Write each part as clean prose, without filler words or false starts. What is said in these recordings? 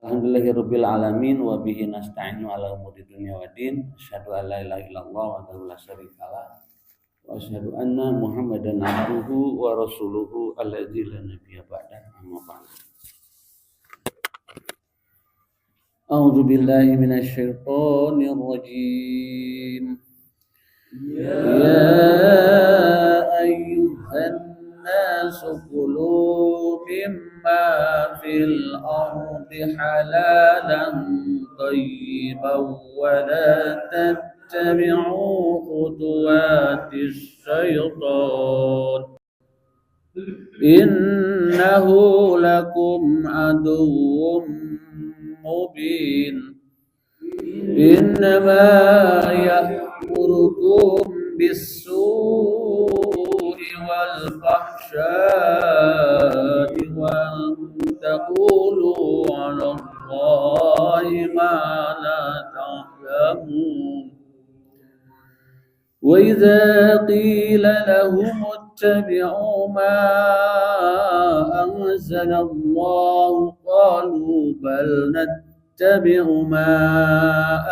Alhamdulillahirabbil alamin wa bihi nasta'inu ala umuri dunya waddin. Asyhadu an la ilaha illallah wa la syarikalah wa asyhadu anna Muhammadan abduhu wa rasuluhu alladzi la nabiyya ba'da. Amma ba'd. A'udzu billahi minasy syaithanir rajim. Ya ayyuhan nasu kulu mimma fil ardi halalan thayyiban wa la tattabi'u khutuwatis syaitan innahu lakum aduwwum mubin. Innama ya'murukum bis-su'i wal fahsya'i wa taqulu 'ala Allahi ma la ta'lamun. Wa idza qila lahum ittabi'u ma anzala Allah qalu bal nattabi'u ma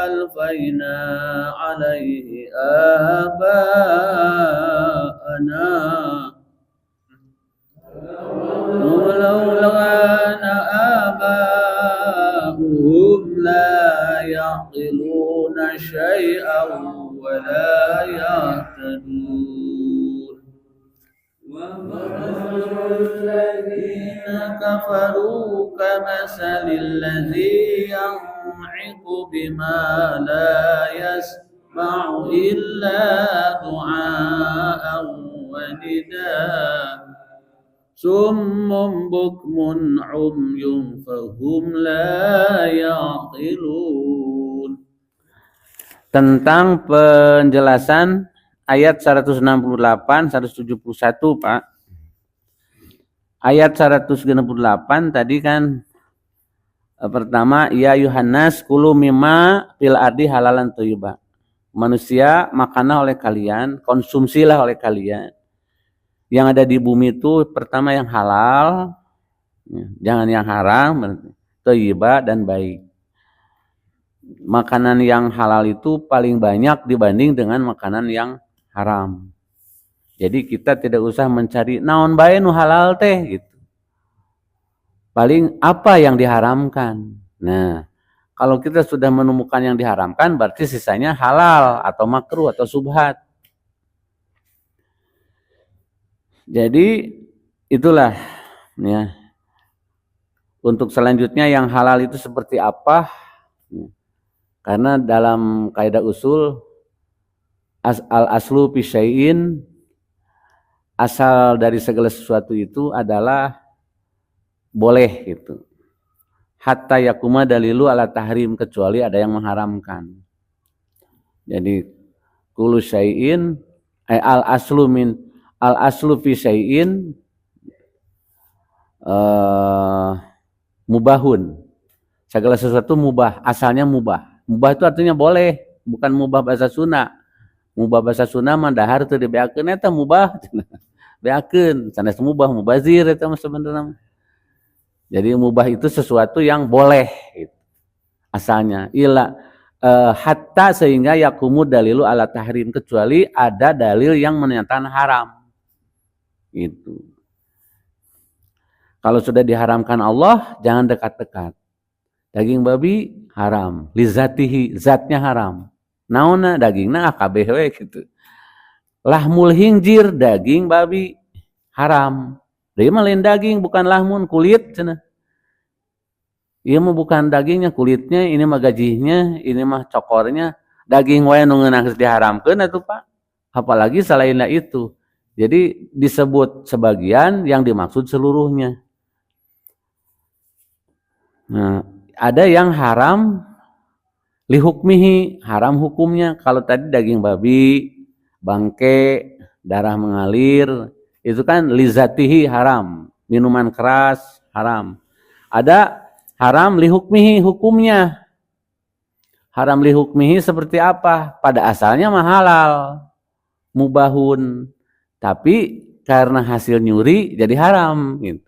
alfayna 'alaihi aba'ana walau kana aba'uhum la ya'qiluna syai'an wa la yahtadun. وَمَثَلُ الَّذِينَ كَفَرُوا كَمَثَلِ الَّذِي يَنعِقُ بِمَا لَا يَسْمَعُ إِلَّا دُعَاءً وَنِدَاءً صُمٌّ بُكْمٌ عُمْيٌ فَهُمْ لَا يَعْقِلُونَ. Tentang penjelasan ayat 168, 171, Pak. Ayat 168 tadi kan pertama, ya Yohanes kulu mimma fil ardi halalan thayyiba. Manusia makanlah oleh kalian, konsumsilah oleh kalian. Yang ada di bumi itu pertama yang halal, jangan yang haram, thayyiba dan baik. Makanan yang halal itu paling banyak dibanding dengan makanan yang haram. Jadi kita tidak usah mencari naon bae nu halal teh gitu. Paling apa yang diharamkan. Nah, kalau kita sudah menemukan yang diharamkan berarti sisanya halal atau makruh atau subhat. Jadi itulah ya. Untuk selanjutnya yang halal itu seperti apa? Karena dalam kaidah usul al-aslu fi syai'in, asal dari segala sesuatu itu adalah boleh gitu. Hatta yakuma dalilu ala tahrim, kecuali ada yang mengharamkan. Jadi kullu syai'in al-aslu fi syai'in mubahun. Segala sesuatu mubah, asalnya mubah. Mubah itu artinya boleh, bukan mubah bahasa Sunda. Mubah bahasa Sunda mah dahar teu dibeakeun eta mubah. Beakeun, sanes mubah mubazir eta mah sebenarnya. Jadi mubah itu sesuatu yang boleh gitu. Asalnya hatta sehingga yakumu dalilu ala tahrim, kecuali ada dalil yang menyatakan haram. Gitu. Kalau sudah diharamkan Allah, jangan dekat-dekat. Daging babi haram, lizatihi, zatnya haram. Naonna dagingna kabeh we gitu. Lahmul hinjir, daging babi haram. Dia mah lain daging, bukan lahmun, kulit cenah. Ieu mah bukan dagingnya, kulitnya, ini mah gajihnya, ini mah cokornya. Daging wae nu ngeunah diharamkeun atuh Pak. Apalagi selainnya itu. Jadi disebut sebagian yang dimaksud seluruhnya. Nah, ada yang haram lihukmihi, haram hukumnya. Kalau tadi daging babi, bangke, darah mengalir, itu kan lizatihi haram. Minuman keras haram. Ada haram lihukmihi, hukumnya. Haram lihukmihi seperti apa? Pada asalnya mah halal, mubahun. Tapi karena hasil nyuri jadi haram gitu.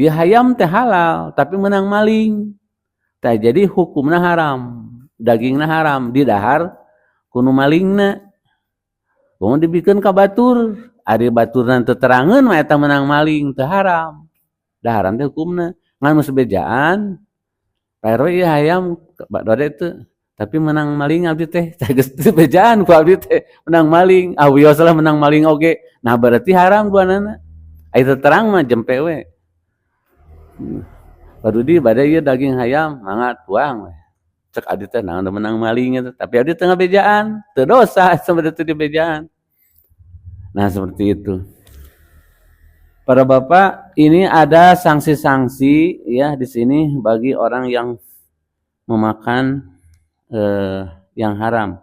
Ya hayam teh halal tapi menang maling. Tah jadi hukumna haram, dagingna haram, didahar kuno malingna. Kumaha dibikeun ka batur, ari baturna teu terangeun mah eta menang maling teu haram. Da haram teh hukumna. Ngan mah sabejaan, Pak RW ieu hayam dode teu, tapi menang maling abdi teh. Geus sabejaan ku abdi teh menang maling, wios lah menang maling oge. Nah berarti haram duanana. Ai teu terang mah jempe we. Padudi bade ieu daging hayam mangga tuang we. Cek abdi teh naon menang maling eta, tapi abdi teu ngabejaan, teu dosa sebenarnya teu dibejaan. Nah seperti itu. Para bapak, ini ada sanksi-sanksi ya di sini bagi orang yang memakan yang haram.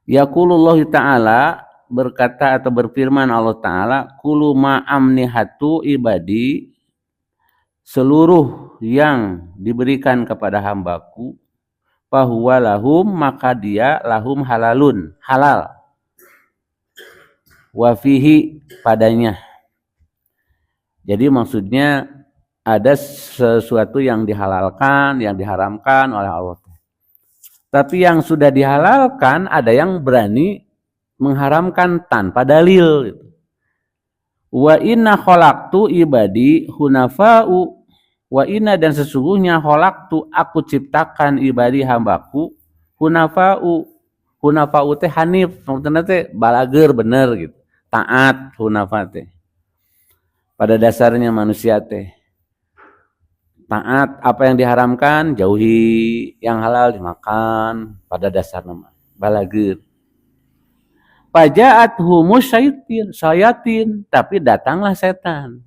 Yaqulullah ta'ala, berkata atau berfirman Allah Ta'ala, kulu ma'amnihatu ibadi, seluruh yang diberikan kepada hambaku, fahuwa lahum, maka dia lahum halalun, halal. Wafihi, padanya. Jadi maksudnya ada sesuatu yang dihalalkan, yang diharamkan oleh Allah. Tapi yang sudah dihalalkan ada yang berani mengharamkan tanpa dalil. Wa inna khalaqtu ibadi hunafa'u, wa inna dan sesungguhnya khalaqtu aku ciptakan ibadi hambaku hunafa'u. Hunafa'u teh hanif, maksudna teh balager bener gitu. Taat hunafa teh. Pada dasarnya manusia teh taat, apa yang diharamkan jauhi, yang halal dimakan, pada dasarnya balager. Pajaat humus syayatin, tapi datanglah setan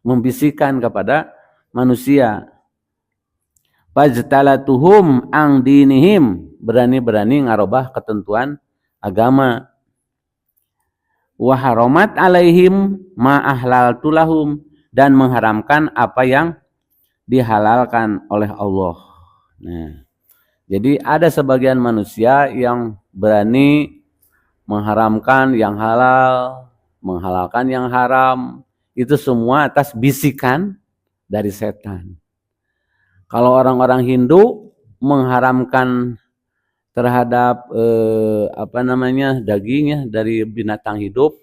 membisikkan kepada manusia. Pajtalatuhum ang dinihim, berani-berani ngarobah ketentuan agama. Waharamat alaihim ma ahlaltu lahum, dan mengharamkan apa yang dihalalkan oleh Allah. Nah, jadi ada sebagian manusia yang berani mengharamkan yang halal, menghalalkan yang haram, itu semua atas bisikan dari setan. Kalau orang-orang Hindu mengharamkan terhadap dagingnya dari binatang hidup,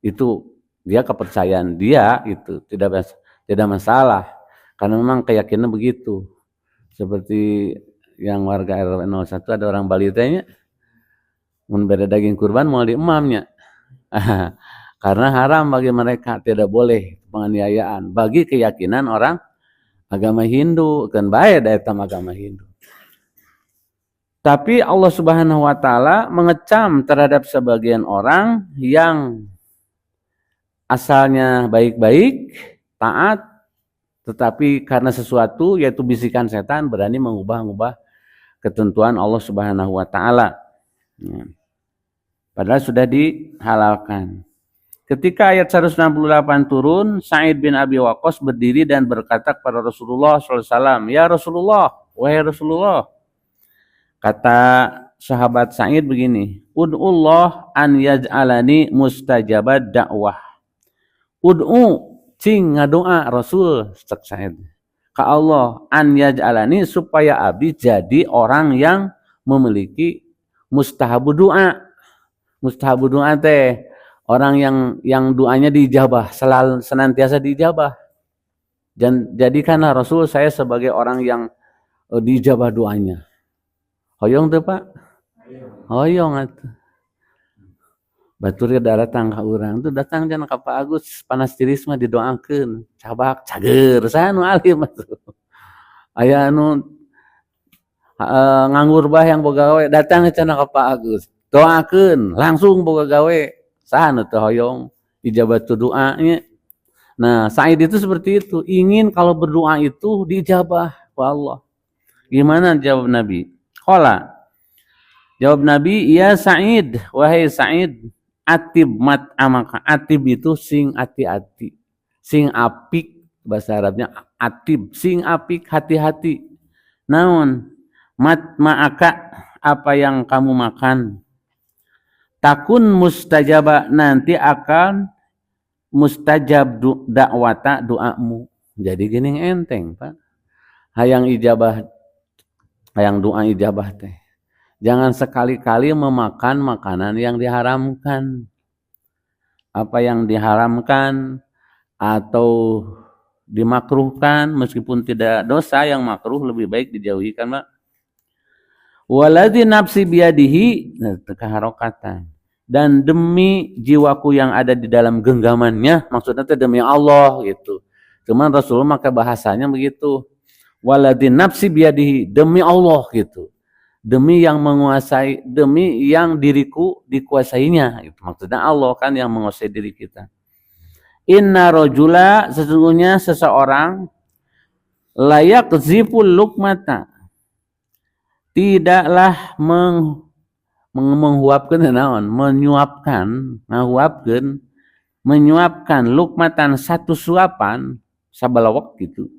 itu dia kepercayaan dia, itu tidak masalah karena memang keyakinan begitu. Seperti yang warga RW 01 ada orang Bali tanya mun beda daging kurban mau diemamnya. Karena haram bagi mereka, tidak boleh penganiayaan bagi keyakinan orang agama Hindu, kan bae da eta agama Hindu. Tapi Allah Subhanahu wa taala mengecam terhadap sebagian orang yang asalnya baik-baik, taat, tetapi karena sesuatu yaitu bisikan setan berani mengubah-ubah ketentuan Allah Subhanahu wa taala. Padahal sudah dihalalkan. Ketika ayat 168 turun, Sa'id bin Abi Waqqas berdiri dan berkata kepada Rasulullah SAW, "Ya Rasulullah, wahai Rasulullah." Kata sahabat Sa'id begini, "Ud'ullah an yaj'alani mustajabad da'wah." Ud'u, cing ngadoa Rasul Sa'id. Ka Allah, an yaj'alani, supaya abi jadi orang yang memiliki mustahabu doa. Mustahabu doa teh orang yang doanya diijabah, selalu senantiasa diijabah. Dan jadikanlah Rasul saya sebagai orang yang diijabah doanya. Hoyong tuh Pak? Hoyong atuh. Batur datang ka urang tuh, datang jangan ka Pak Agus, panas tiris mah didoakeun, cabak cager sanu alim atuh. Aya anu nganggur bah yang boga gawe, datang cenah ka Pak Agus. Doakeun langsung boga gawe. Sanu teh hoyong ijabah doanya. Nah, Sa'id itu seperti itu, ingin kalau berdoa itu diijabah oleh Allah. Gimana jawab Nabi? Qala, jawab Nabi, "Ya Sa'id, wahai Sa'id, atib mat amaka." Atib itu sing hati-hati, sing apik, bahasa Arabnya atib, sing apik, hati-hati. Naon? Mat ma'aka, apa yang kamu makan. Takun mustajaba, nanti akan mustajab dakwata doamu. Jadi gini enteng, Pak. Hayang ijabah, hayang doa ijabah teh. Jangan sekali-kali memakan makanan yang diharamkan. Apa yang diharamkan atau dimakruhkan meskipun tidak dosa, yang makruh lebih baik dijauhi kan, Pak. Waladzi nafsi biadihi, keharokatan. Dan demi jiwaku yang ada di dalam genggamannya, maksudnya itu demi Allah gitu. Cuman Rasulullah maka bahasanya begitu. Waladzi nafsi biadihi, demi Allah gitu. Demi yang menguasai, demi yang diriku dikuasainya gitu. Maksudnya Allah kan yang menguasai diri kita. Inna rajula, sesungguhnya seseorang layak ziful lukmata, tidaklah menghuapkan naon, menyuapkan lukmatan satu suapan sabalawak gitu.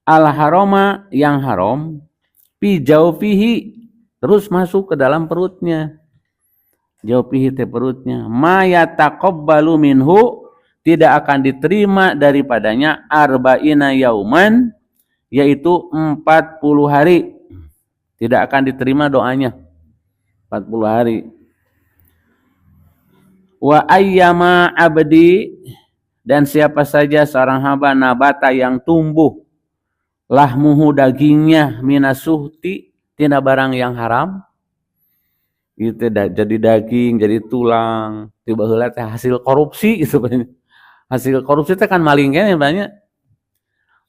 Al haroma, yang haram, pi jaufihi, terus masuk ke dalam perutnya. Jaufihi teh perutnya. Ma yataqabbalu minhu, tidak akan diterima daripadanya arba'ina yauman, yaitu 40 hari. Tidak akan diterima doanya 40 hari. Wa ayyama abdi, dan siapa saja seorang hamba nabata yang tumbuh lahmuhu dagingnya minasuhti, tina barang yang haram, gitu, jadi daging, jadi tulang, tiba heula teh hasil korupsi gitu. Hasil korupsi teh kan maling kan banyak.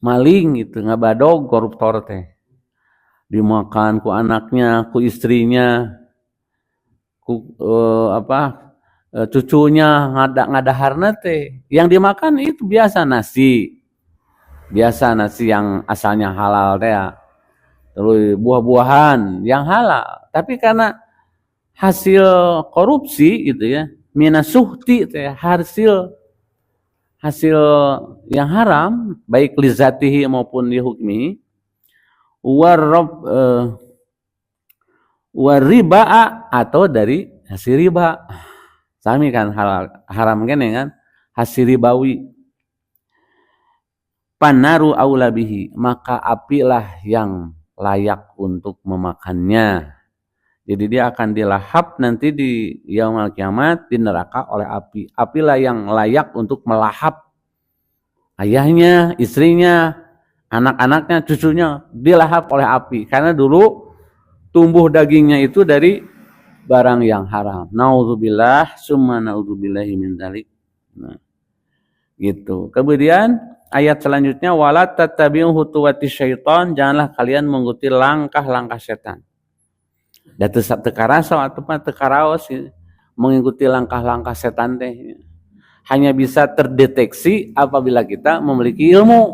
Maling gitu, ngabadog koruptor teh. Dimakan ku anaknya, ku istrinya, ku cucunya, ngadaharna teh. Yang dimakan itu biasa nasi. Biasa nasi yang asalnya halal teh. Terus buah-buahan yang halal. Tapi karena hasil korupsi gitu ya, minasuhti teh, hasil yang haram, baik lizatihi maupun dihukmi, wariba, atau dari hasil riba. Sami kan halal, haram kan hasil ribawi. Panaru aula bihi, maka apilah yang layak untuk memakannya. Jadi dia akan dilahap nanti di yaumul kiamat di neraka oleh api. Apilah yang layak untuk melahap ayahnya, istrinya, anak-anaknya, cucunya, dilahap oleh api. Karena dulu tumbuh dagingnya itu dari barang yang haram. Nauzubillah, summa nauzubillahi min dzalik. Nah, gitu. Kemudian ayat selanjutnya, wala tattabi'u khutuwati syaitan, janganlah kalian mengikuti langkah-langkah setan. Dan tekarasa atau tekaraos mengikuti langkah-langkah setan teh hanya bisa terdeteksi apabila kita memiliki ilmu,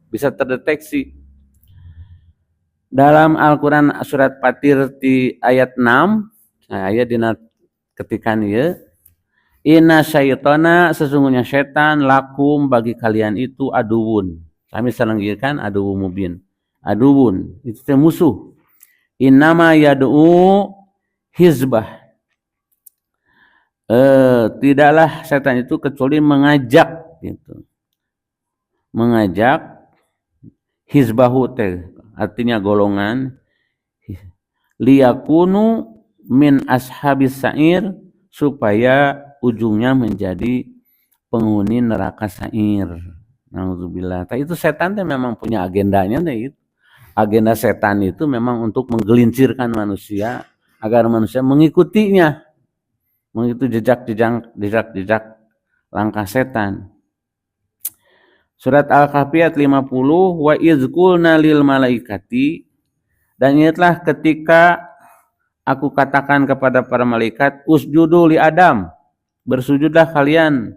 bisa terdeteksi. Dalam Al-Quran surat Fatir di ayat 6, ayat dina ketikan ieu, inna syaitana, sesungguhnya setan, lakum, bagi kalian itu aduun. Kami selenggirkan aduun mubin. Aduun itu teh musuh. Innama yad'u hizbah. Tidaklah setan itu kecuali mengajak gitu. Mengajak hizbahu teh artinya golongan, liyakunu min ashabis sa'ir, supaya ujungnya menjadi penghuni neraka sa'ir. Nauzubillah. Itu setan teh memang punya agendanya teh itu. Agenda setan itu memang untuk menggelincirkan manusia agar manusia mengikutinya, mengikuti jejak langkah setan. Surat Al-Kahfi ayat 50, wa izqulna lil malaikati, dan ingatlah ketika aku katakan kepada para malaikat, usjudu li Adam, bersujudlah kalian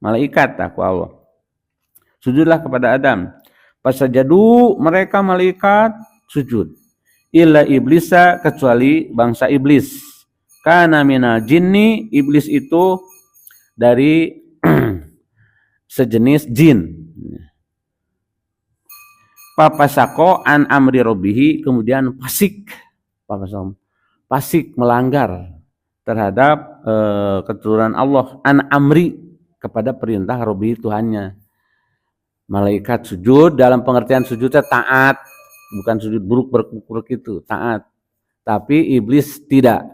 malaikat, aku Allah, sujudlah kepada Adam. Pasajadu, mereka malaikat sujud. Illa iblisa, kecuali bangsa iblis. Kana minal jinni, iblis itu dari sejenis jin. Papasako an amri robbihi, kemudian fasik melanggar terhadap keturunan Allah, an amri, kepada perintah Rabbi Tuhannya. Malaikat sujud, dalam pengertian sujudnya taat, bukan sujud buruk berkuruk itu, taat. Tapi iblis tidak.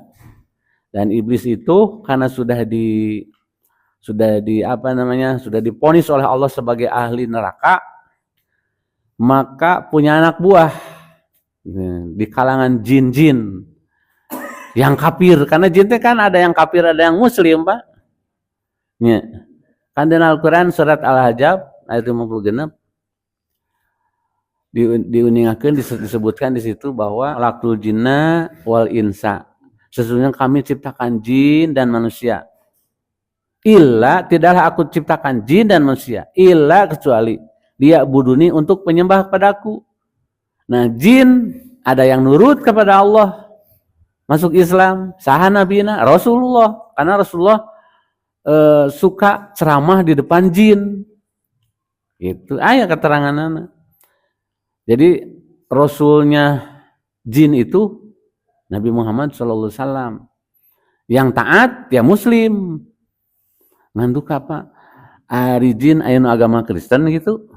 Dan iblis itu karena sudah diponis oleh Allah sebagai ahli neraka, maka punya anak buah di kalangan jin-jin yang kafir. Karena jin itu kan ada yang kafir, ada yang muslim, Pak. Ya. Kan dalam Al-Quran surat Al-Hajjab ayat 56 diuningakeun, disebutkan di situ bahwa lakul jinna wal insa, sesungguhnya kami ciptakan jin dan manusia. Tidaklah aku ciptakan jin dan manusia kecuali dia buduni untuk penyembah kepadaku. Nah, jin ada yang nurut kepada Allah, masuk Islam, saha nabina Rasulullah, karena Rasulullah suka ceramah di depan jin. Itu ayat keterangannya. Jadi Rasulnya jin itu Nabi Muhammad SAW. Yang taat ya Muslim. Nganduk apa? Ari jin aya nu agama Kristen gitu.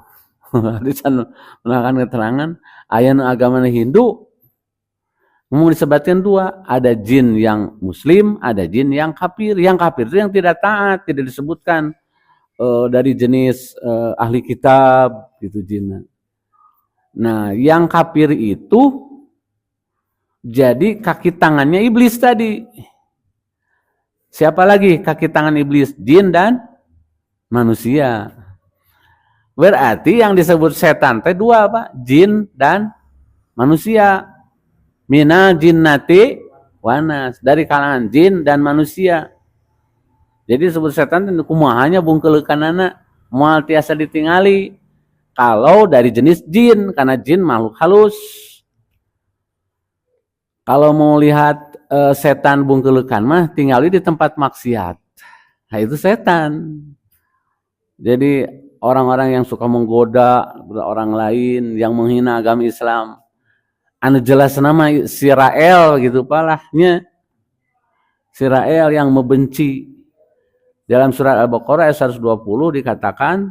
Hadisan menakan keterangan aya nu agama Hindu. Mau disebutkan dua, ada jin yang Muslim, ada jin yang kafir. Yang kafir itu yang tidak taat, tidak disebutkan dari jenis ahli kitab gitu jinnya. Nah, yang kafir itu jadi kaki tangannya iblis tadi. Siapa lagi kaki tangan iblis? Jin dan manusia. Berarti yang disebut setan teh dua, Pak, jin dan manusia. Mina jinnati wanas, dari kalangan jin dan manusia. Jadi disebut setan itu kumahanya bungkeuleukannana moal tiasa ditingali. Kalau dari jenis jin, karena jin makhluk halus. Kalau mau lihat setan bungkeuleukkan mah tinggali di tempat maksiat. Nah, itu setan. Jadi orang-orang yang suka menggoda orang lain, yang menghina agama Islam, anu jelas nama Sirael gitu palahnya. Sirael yang membenci. Dalam surat Al-Baqarah ayat 120 dikatakan,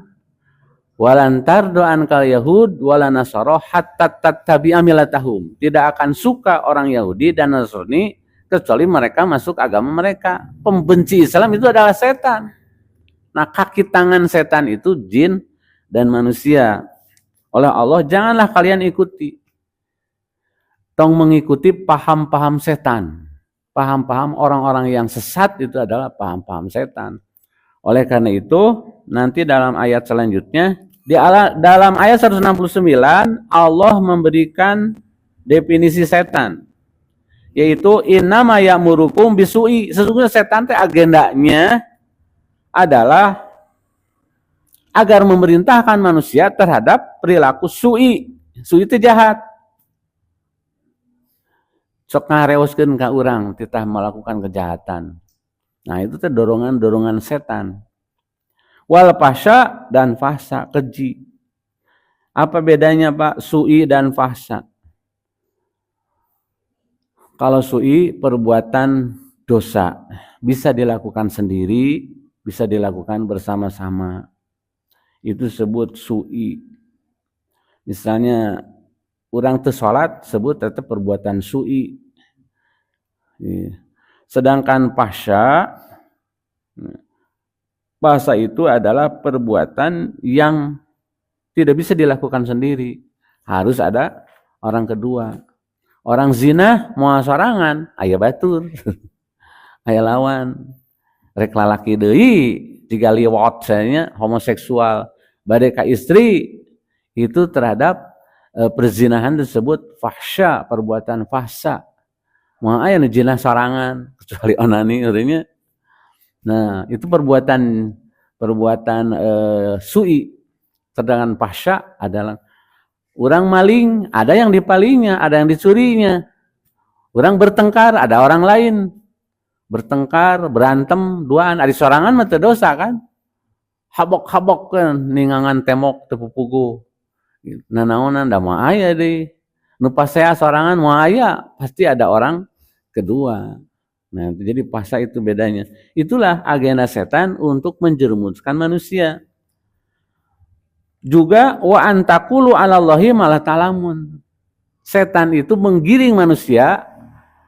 walantar doan kal Yahud walanasara hatta tattabi'a millatahum. Tidak akan suka orang Yahudi dan Nasrani kecuali mereka masuk agama mereka. Pembenci Islam itu adalah setan. Nah, kaki tangan setan itu jin dan manusia. Oleh Allah, janganlah kalian ikuti. Tong mengikuti paham-paham setan. Paham-paham orang-orang yang sesat itu adalah paham-paham setan. Oleh karena itu, nanti dalam ayat selanjutnya, dalam ayat 169, Allah memberikan definisi setan. Yaitu, innama ya'murukum bisu'i. Sesungguhnya setan teh agendanya adalah agar memerintahkan manusia terhadap perilaku su'i. Su'i itu jahat. Sok ngareoskeun ka urang titah melakukan kejahatan. Nah, itu teh dorongan-dorongan setan. Wal fahsya dan fahsya, keji. Apa bedanya, Pak, su'i dan fahsya? Kalau su'i perbuatan dosa, bisa dilakukan sendiri, bisa dilakukan bersama-sama. Itu disebut su'i. Misalnya orang teu salat sebut tetap perbuatan su'i. Sedangkan fahsya itu adalah perbuatan yang tidak bisa dilakukan sendiri. Harus ada orang kedua. Orang zina moal sorangan, aya batur. Aya lawan. Rek lalaki deui jiga liwat nya homoseksual. Bade ka istri itu terhadap perzinahan tersebut fahsya, perbuatan fahsya. Moal aya nu zina sorangan kecuali onani urangnya. Nah, itu perbuatan su'i. Sedangkan fahsya adalah orang maling, ada yang dipalingnya, ada yang dicurinya. Orang bertengkar, ada orang lain. Bertengkar, berantem, duaan, ada sorangan mah teu dosa kan? Habok-habok kan ningangan temok teu pupugu. Nanaonan da moal aya deui. Nu pasea sorangan moal aya, pasti ada orang kedua. Nah, jadi puasa itu bedanya. Itulah agenda setan untuk menjerumuskan manusia. Juga wa antakulu 'alallahi malah talamun. Setan itu menggiring manusia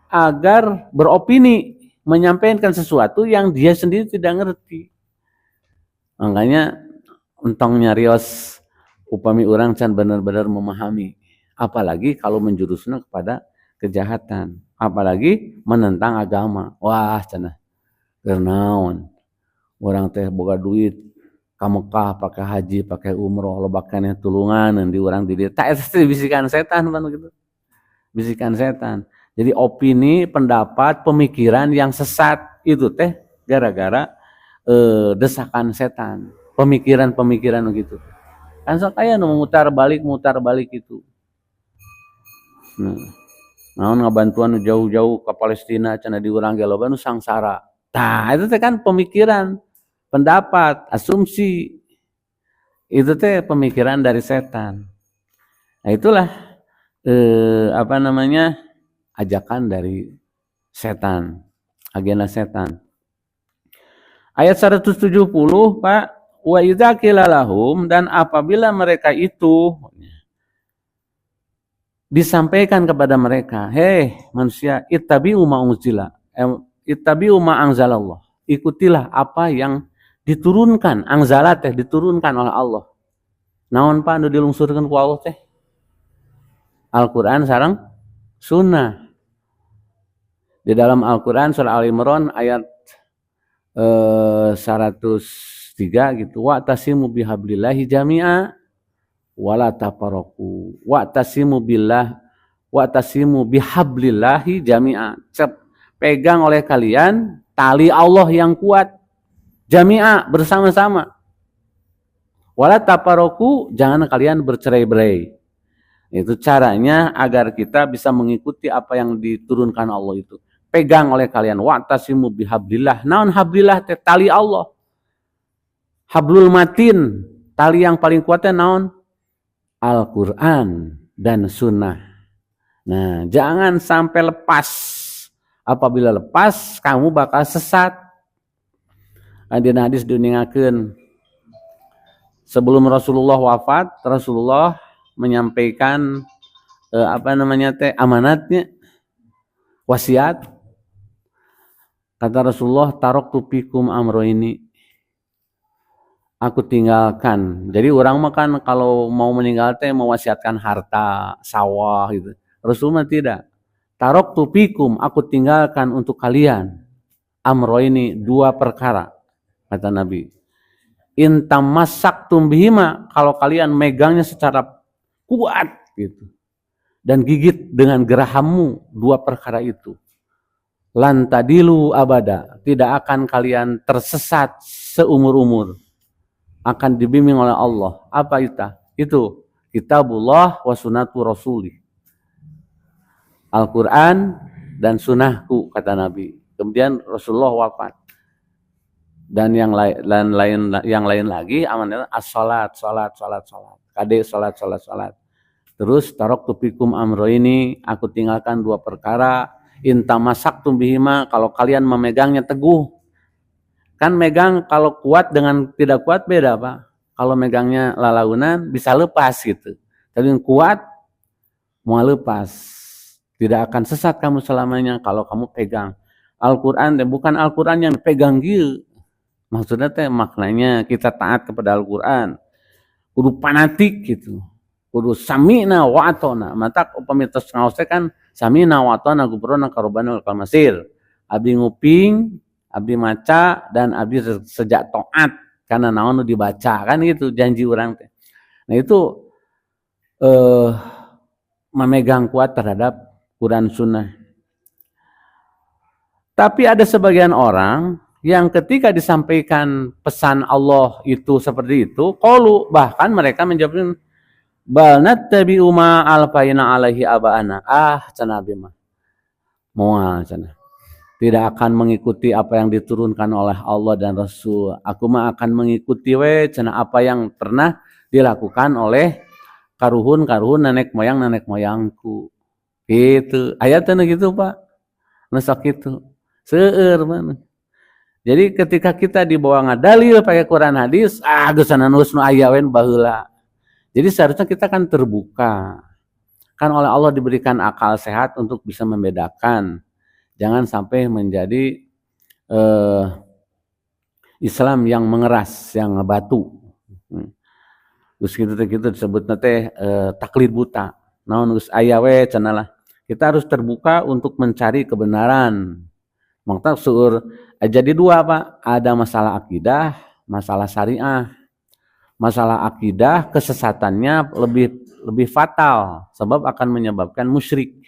agar beropini, menyampaikan sesuatu yang dia sendiri tidak ngerti. Makanya entong nyarios upami orang can benar-benar memahami. Apalagi kalau menjurusnya kepada kejahatan. Apalagi menentang agama. Wah, cenah. Gernaon. Orang teh boga duit ka Mekah pakai haji, pakai umroh, lobakannya tulungan di orang di dia. Tak itu bisikan setan kan gitu. Bisikan setan. Jadi opini, pendapat, pemikiran yang sesat itu teh gara-gara desakan setan. Pemikiran-pemikiran begitu. Kan sok aya nu mutar balik itu. Naon ngabantuan jauh-jauh ke Palestina cenah di urang ge loba nu sangsara. Tah, itu teh kan pemikiran, pendapat, asumsi. Itu teh pemikiran dari setan. Nah, itulah ajakan dari setan, agenda setan. Ayat 170, Pak, wa idza qila lahum, dan apabila mereka itu disampaikan kepada mereka, hei manusia, ittabi'u ma unzila, ittabi'u ma anzalallah, ikutilah apa yang diturunkan, anzalat teh diturunkan oleh Allah. Naon Pak anu dilungsurkeun ku Allah teh? Al-Qur'an sareng sunnah. Di dalam Al-Qur'an surah Al-Imran ayat 103 gitu, wa tasimu bihablillahi jami'a wala tafarraqu, wa tasimu bihablillahi jami'a, pegang oleh kalian tali Allah yang kuat, jami'a, bersama-sama, wala tafarraqu, jangan kalian bercerai-berai. Itu caranya agar kita bisa mengikuti apa yang diturunkan Allah itu. Pegang oleh kalian, wa'tasimu bihablillah. Naon hablillah teh tali Allah. Hablul matin, tali yang paling kuatnya naon? Al-Qur'an dan sunnah. Nah, jangan sampai lepas. Apabila lepas, kamu bakal sesat. Adina hadis diuningakeun. Sebelum Rasulullah wafat, Rasulullah menyampaikan amanatnya, wasiat. Kata Rasulullah, taraktu fikum amroini, aku tinggalkan. Jadi orang makan kalau mau meninggal teh mewasiatkan harta, sawah gitu. Rasulullah tidak. Taraktu fikum, aku tinggalkan untuk kalian amroini, dua perkara, kata Nabi. In tamassaktum bihima, kalau kalian megangnya secara kuat gitu dan gigit dengan gerahammu dua perkara itu, lan tadilu abada, tidak akan kalian tersesat seumur-umur, akan dibimbing oleh Allah. Apa itu? Kitabullah wa sunnatu rasuli, Al-Quran dan sunnahku, kata Nabi. Kemudian Rasulullah wafat. Dan yang lain lagi amannya as-salat. Kade salat. Terus taraktu fikum amroini, aku tinggalkan dua perkara. In tamassaktum bihima, kalau kalian memegangnya teguh. Kan megang kalau kuat dengan tidak kuat beda, Pak. Kalau megangnya lalaunan bisa lepas gitu. Tapi yang kuat mau lepas. Tidak akan sesat kamu selamanya kalau kamu pegang Al-Qur'an, dan bukan Al-Qur'an yang pegang gitu. Maksudnya teh maknanya kita taat kepada Al-Qur'an. Kudu fanatik gitu. Kudu samina wa atona. Matak upami tos ngaos teh kan samina wa atona gubrona karobana kal masir. Abdi nguping, abdi maca, dan abdi sejak taat karena naon nu dibaca kan gitu janji urang teh. Nah itu memegang kuat terhadap Quran Sunnah. Tapi ada sebagian orang yang ketika disampaikan pesan Allah itu seperti itu, qalu, bahkan mereka menjawab, bal nattabi'u ma alfaina alaihi abaana. Cenah abi mah moal cenah. Tidak akan mengikuti apa yang diturunkan oleh Allah dan Rasul. Aku mah akan mengikuti cenah apa yang pernah dilakukan oleh karuhun nenek moyangku. Gitu. Ayatnya gitu, Pak. Nusak itu. Seueur mana. Jadi ketika kita dibawa ngadalil pakai Quran hadis, geus sananus nu aya we baheula. Jadi seharusnya kita kan terbuka. Kan oleh Allah diberikan akal sehat untuk bisa membedakan. Jangan sampai menjadi Islam yang mengeras, yang ngebatu. Terus gitu disebut teh taklid buta. Naon geus aya we cenah lah. Kita harus terbuka untuk mencari kebenaran. Maka seueur jadi dua Pak, ada masalah akidah, masalah syariah. Masalah akidah kesesatannya lebih fatal sebab akan menyebabkan musyrik.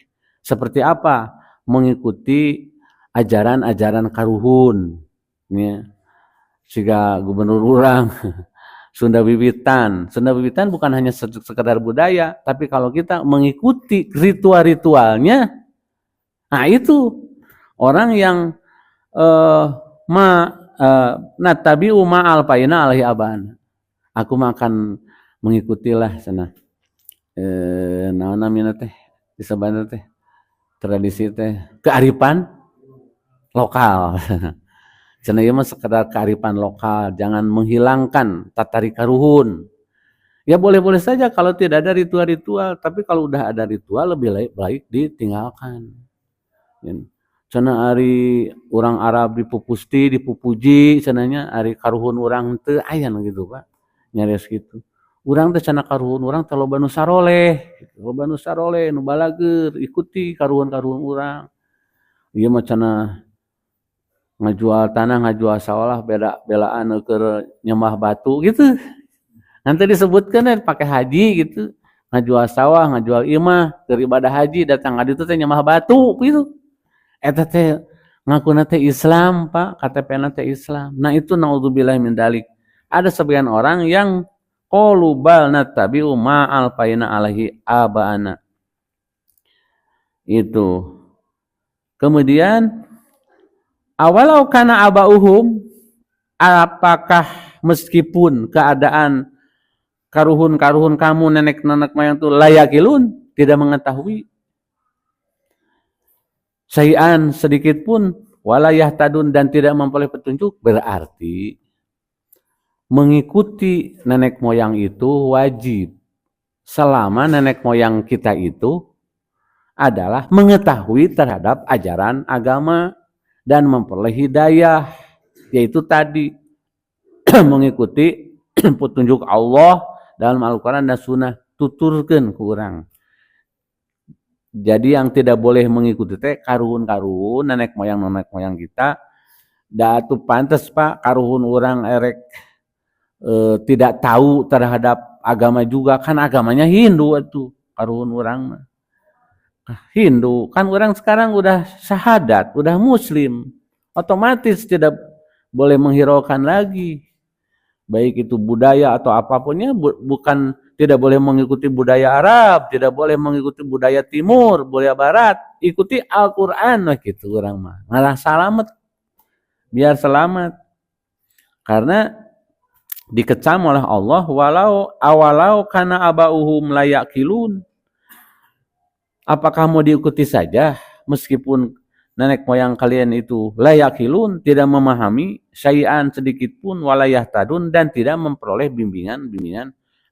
Seperti apa? Mengikuti ajaran-ajaran karuhun. Ya. Siga gubernur urang Sunda Wiwitan. Sunda Wiwitan bukan hanya sekedar budaya, tapi kalau kita mengikuti ritual-ritualnya, nah itu orang yang natabi'u ma'al paina alaihi abana. Aku akan mengikutilah sana. Naon namina teh disebutna teh tradisi teh kearifan lokal. Cenah ieu mah sekedar kearifan lokal, jangan menghilangkan tatari karuhun. Ya boleh-boleh saja kalau tidak ada ritual-ritual, tapi kalau udah ada ritual lebih baik ditinggalkan. Cenah ari urang Arab dipupusti, dipupuji, cenahnya ari karuhun urang teu aya gitu, Pak. Nyaris gitu. Urang teh cenah karuhun urang teh loba nu saroleh, nu balager, ikuti karuhun-karuhun urang. Ieu mah cenah ngajual tanah, ngajual sawah, belaan keur nyembah batu gitu. Nanti disebutkan pakai haji gitu. Ngajual sawah, ngajual imah, keur ibadah haji datang ka ditu teh nyembah batu gitu. Eta teh ngakuna teh Islam, Pak, KTP-na teh Islam. Nah itu naudzubillah min dalik. Ada sebagian orang yang qalu bal natabi'u ma'al paina alaihi abana. Itu. Kemudian awalau kana abauhum, apakah meskipun keadaan karuhun-karuhun kamu nenek-nenek moyang itu layakilun, tidak mengetahui sayan sedikit pun walayah tadun dan tidak memperoleh petunjuk, berarti mengikuti nenek moyang itu wajib selama nenek moyang kita itu adalah mengetahui terhadap ajaran agama dan memperoleh hidayah, yaitu tadi mengikuti petunjuk Allah dalam Al-Quran dan Sunnah, tuturkeun ku urang. Jadi yang tidak boleh mengikuti teh karuhun-karuhun nenek moyang kita, da atuh pantes Pak karuhun urang erek tidak tahu terhadap agama juga, kan agamanya Hindu atuh karuhun urang mah. Hindu, kan orang sekarang udah syahadat, udah muslim, otomatis tidak boleh menghiraukan lagi. Baik itu budaya atau apapunnya, bukan tidak boleh mengikuti budaya Arab, tidak boleh mengikuti budaya Timur, budaya Barat, ikuti Al-Quran lah gitu orang mah. Malah selamat, biar selamat. Karena dikecam oleh Allah, awalau kana abauhum layakilun. Apakah mau diikuti saja meskipun nenek moyang kalian itu layakilun, tidak memahami syai'an sedikit pun, walayah tadun, dan tidak memperoleh bimbingan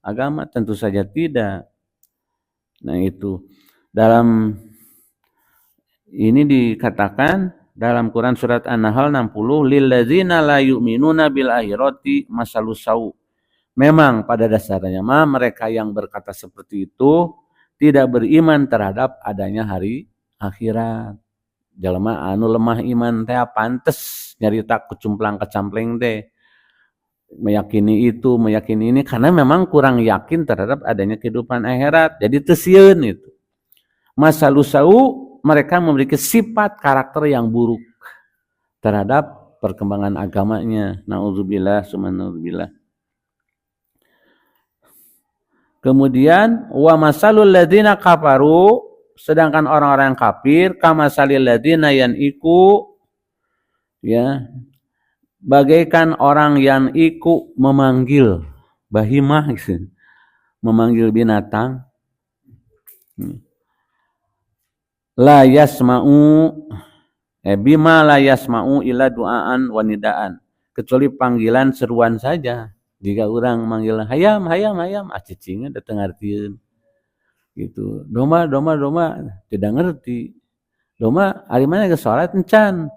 agama? Tentu saja tidak. Nah itu dalam ini dikatakan dalam Quran surat An-Nahl 60, lilladzina la yu'minuna bil akhirati masalus sau. Memang pada dasarnya mereka yang berkata seperti itu tidak beriman terhadap adanya hari akhirat. Jalma anu lemah iman teh pantes nyarita kecumplang-kecampleng teh. Meyakini itu, meyakini ini karena memang kurang yakin terhadap adanya kehidupan akhirat. Jadi teu sieun itu. Masalusau, mereka memiliki sifat karakter yang buruk terhadap perkembangan agamanya. Nauzubillah summa nauzubillah. Kemudian wa masalul ladzina kafaru, sedangkan orang-orang yang kafir kamasalil ladzina yaniku, ya, bagaikan orang yang iku memanggil bahimah gitu, memanggil binatang. La yasma'u, Bima la yasma'u illa du'aan wa nidaan, kecuali panggilan seruan saja. Jika orang manggil hayam hayam hayam cicingnya datang artieun gitu. Doma tidak ngerti. Doma ari mana ke salat encan.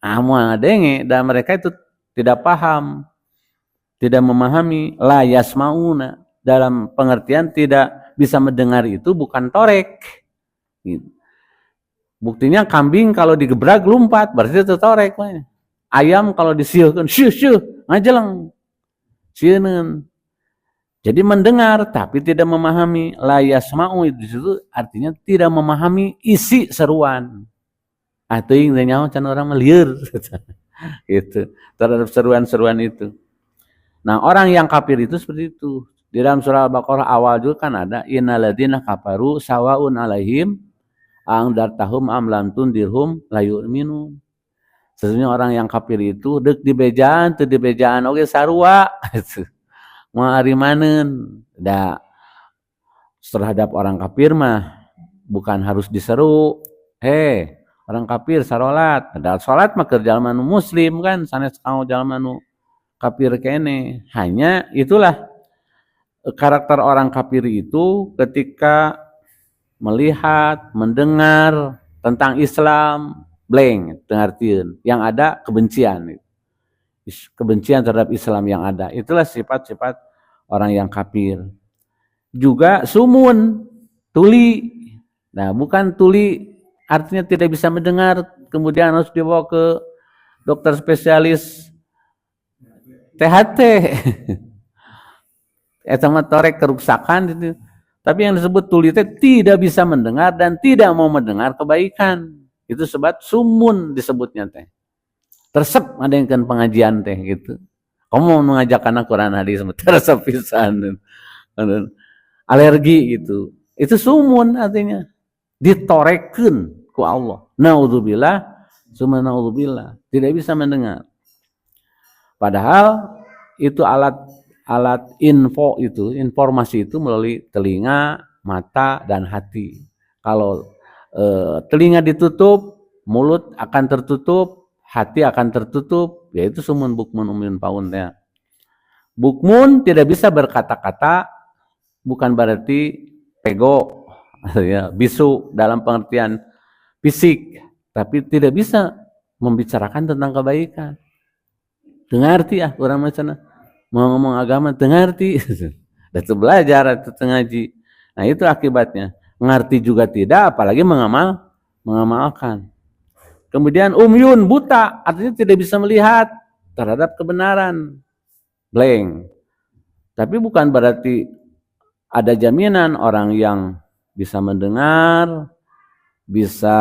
Moal denge dan mereka itu tidak paham, tidak memahami. La yasma'una dalam pengertian tidak bisa mendengar itu bukan torek gitu. Buktinya kambing kalau digebrak lompat, berarti itu torek. Ayam kalau disieukeun syuh ngajeleng, sieun. Jadi mendengar tapi tidak memahami. La yasma'u itu artinya tidak memahami isi seruan. Teuing teh nyaho can orang lieur gitu terhadap seruan-seruan itu. Nah, orang yang kafir itu seperti itu. Di dalam surah Al-Baqarah awal juga kan ada innal ladzina kafaru sawaun alaihim angdartahum am lam tundirhum la yu'minun. Sesungguhnya orang yang kafir itu deuk dibejaan teu dibejaan oge sarua gitu. Moal ari maneun. Da terhadap orang kafir mah bukan harus diseru. Orang kafir sarolat. Padahal salat mah keur jalma nu muslim kan, sanes kanggo jalma nu kafir kene. Hanya itulah karakter orang kafir itu ketika melihat, mendengar tentang Islam, blank, dengartieun. Yang ada kebencian. Kebencian terhadap Islam yang ada. Itulah sifat-sifat orang yang kafir. Juga sumun, tuli. Nah, bukan tuli artinya tidak bisa mendengar, kemudian harus dibawa ke dokter spesialis THT. Eta mah torek kerusakan gitu. Tapi yang disebut tuli itu tidak bisa mendengar dan tidak mau mendengar kebaikan. Itu sebab sumun disebutnya teh. Tersep ngadaengkeun pengajian teh gitu. Kamu mau mengajarkan Quran hadis tersep pisan. Alergi gitu. Itu sumun artinya. Ditorekeun ku Allah. Naudzubillah, summa naudzubillah. Tidak bisa mendengar. Padahal itu alat informasi itu melalui telinga, mata, dan hati. Kalau telinga ditutup, mulut akan tertutup, hati akan tertutup, yaitu sumun bukmun umyun paun. Bukmun tidak bisa berkata-kata, bukan berarti pego, ya, bisu dalam pengertian fisik, tapi tidak bisa membicarakan tentang kebaikan. Dengarti orang macam mau ngomong agama dengarti, dan itu belajar itu ngaji. Nah itu akibatnya. Ngerti juga tidak, apalagi mengamalkan. Kemudian umyun buta, artinya tidak bisa melihat terhadap kebenaran, blank. Tapi bukan berarti ada jaminan orang yang bisa mendengar, bisa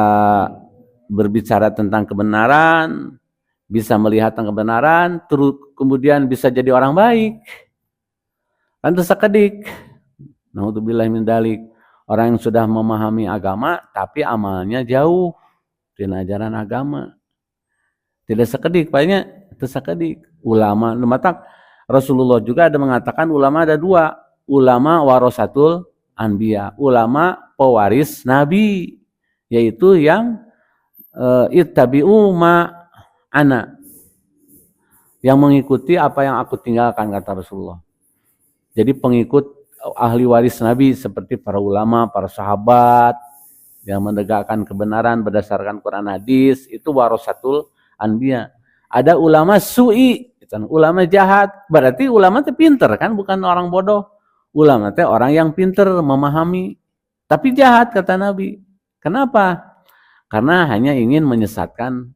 berbicara tentang kebenaran, bisa melihat tentang kebenaran, terus kemudian bisa jadi orang baik. Kan tersekedik. Naudzubillah min dzalik. Orang yang sudah memahami agama tapi amalnya jauh dari ajaran agama. Tidak sekedik, banyak tersekedik. Ulama, matak Rasulullah juga ada mengatakan ulama ada dua, ulama warasatul anbiya, ulama pewaris nabi, yaitu yang ittabi'u ma ana, yang mengikuti apa yang aku tinggalkan, kata Rasulullah. Jadi pengikut ahli waris Nabi seperti para ulama, para sahabat yang menegakkan kebenaran berdasarkan Quran hadis, itu warasatul anbiya. Ada ulama su'i, ulama jahat, berarti ulama itu pinter kan, bukan orang bodoh. Ulama itu orang yang pinter memahami, tapi jahat kata Nabi. Kenapa? Karena hanya ingin menyesatkan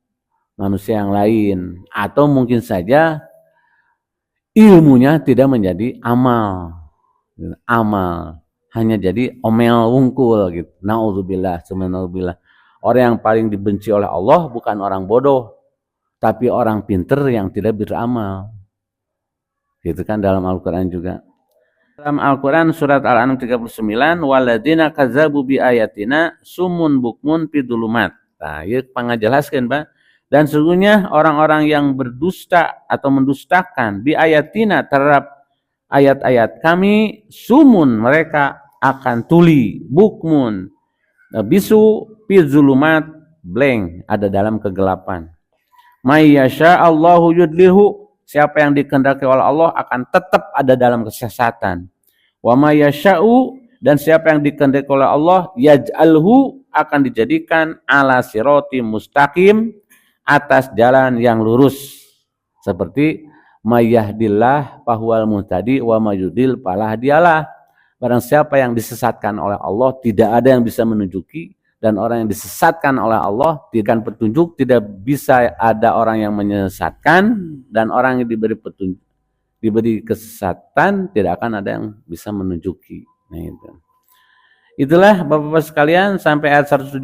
manusia yang lain, atau mungkin saja ilmunya tidak menjadi amal, hanya jadi omel wungkul gitu. Naudzubillah, subhanallah. Orang yang paling dibenci oleh Allah bukan orang bodoh, tapi orang pinter yang tidak beramal. Gitu kan dalam Al-Quran juga. Dalam Al-Quran surat Al-An'am 39, waladina kadzabu bi ayatina sumun bukmun fi dzulumat. Nah, ieu pangajelaskeun, Pak. Dan sesungguhnya orang-orang yang berdusta atau mendustakan bi ayatina terhadap ayat-ayat kami, sumun, mereka akan tuli, bukmun, bisu, fi zulumat, blank, ada dalam kegelapan. May yasha Allahu yudlilhu, siapa yang dikehendaki oleh Allah akan tetap ada dalam kesesatan. Wa may yasha'u, dan siapa yang dikehendaki oleh Allah yaj'alhu, akan dijadikan ala sirati mustaqim, atas jalan yang lurus. Seperti may yahdillah fahuwal muhtadi wa may yudlil fala hadiyalah. Barang siapa yang disesatkan oleh Allah, tidak ada yang bisa menunjuki, dan orang yang disesatkan oleh Allah diberikan petunjuk, tidak bisa ada orang yang menyesatkan, dan orang yang diberi petunjuk, diberi kesesatan, tidak akan ada yang bisa menunjuki. Nah, itulah Bapak-Bapak sekalian sampai ayat 171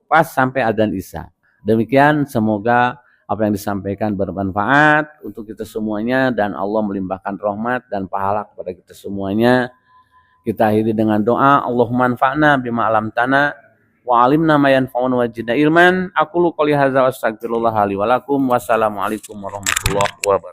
pas sampai adzan Isya. Demikian, semoga apa yang disampaikan bermanfaat untuk kita semuanya dan Allah melimpahkan rahmat dan pahala kepada kita semuanya. Kita akhiri dengan doa, Allahumma anfa'na bima alamtana wa alimna ma yanfa'una wa zidna ilman. Aqulu qouli hadza wa astaghfirullah li wa lakum. Wassalamualaikum warahmatullahi wabarakatuh.